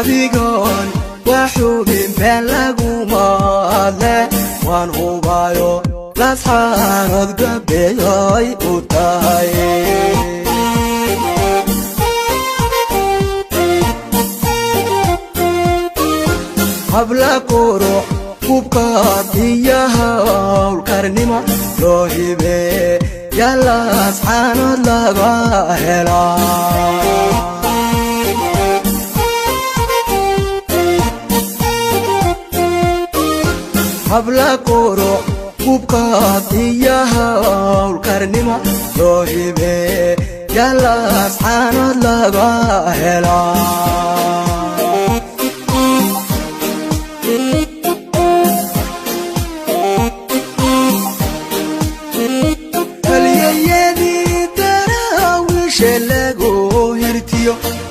adigoon waxuubin been lagumale waan hubayo lasxaanood gabeeyoy u tahay habla qurux kubkaad iyo hawlkarnimo loo hibee yalla lasxaanood laga helaa habla qurux kubkaad iyo hawlkarnimo loo hibee yalla lasxaanood laga helaa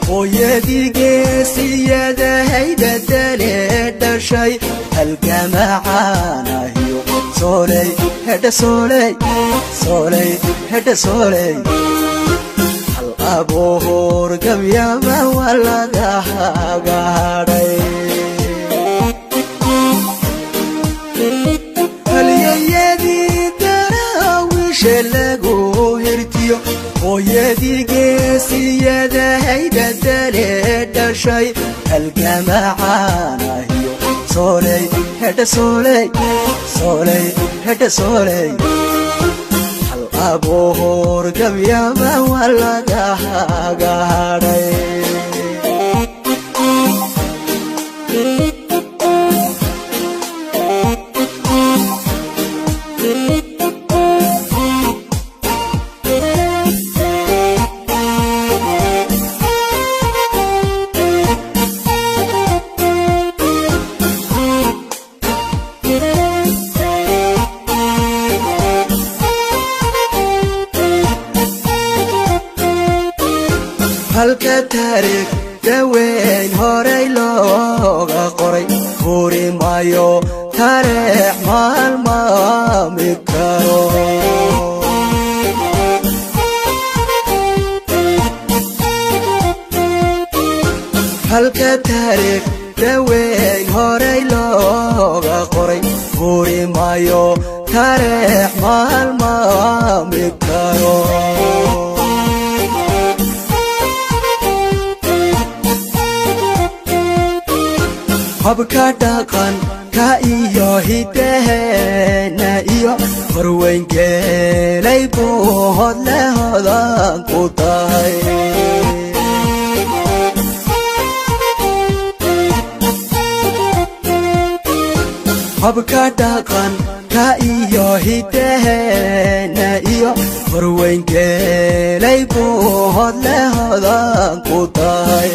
hooyadii geesiyadahayda daleedhashay halgamacaanahiyo sooley hedha sooley sooley hedha sooley hal abuur gabyaba waa laga hagaadhay halyayadii daraawiishe lagu hirtiyo hooyadii geesiyadahayda daleedhashay halgamacaanahiyo sooley hedha sooley sooley hedha sooley hal abuur gabyaba waa laga hagaadhay halka taariikh daweyn horay looga qoray huri maayo taariikh maalmaami karo halka taariikh daweyn horay looga qoray huri maayo taariikh maalmaami karo habka dhaqanka iyo hidaheena iyo horweyngeelay buuhood leh hodan ku tahay habka dhaqanka iyo hidaheena iyo horweyngeelay buuhood leh hodan ku tahay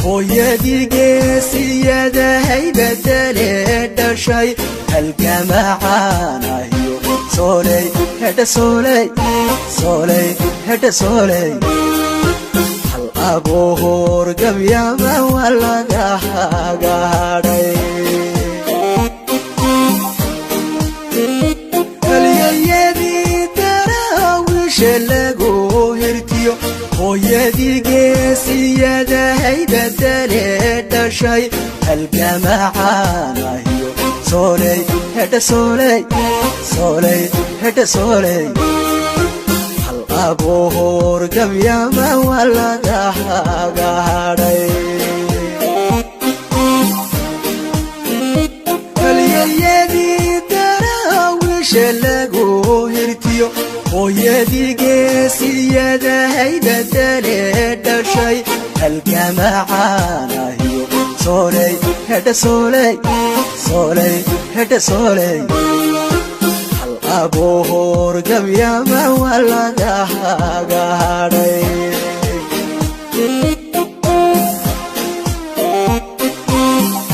hooyadii geesiyadahayda daleedhashay halgamacaanahiyo sooley hedha sooley sooley hedha sooley hal abuur gabyaba waa laga hagaadhay halyayadii daraawiishe lagu hirtiyo hooyadii geesiyadahayda daleedhashay halgamacaanahiyo sooley hedha sooley sooley hedha sooley hal abuur gabyaba waa laga hagaadhay halyayadii daraawiishe lagu hirtiyo hooyadii geesiyadahayda daleedhashay halgamacaanahiyo sooley hedha sooley sooley hedha sooley hal abuur gabyaba waa laga hagaadhay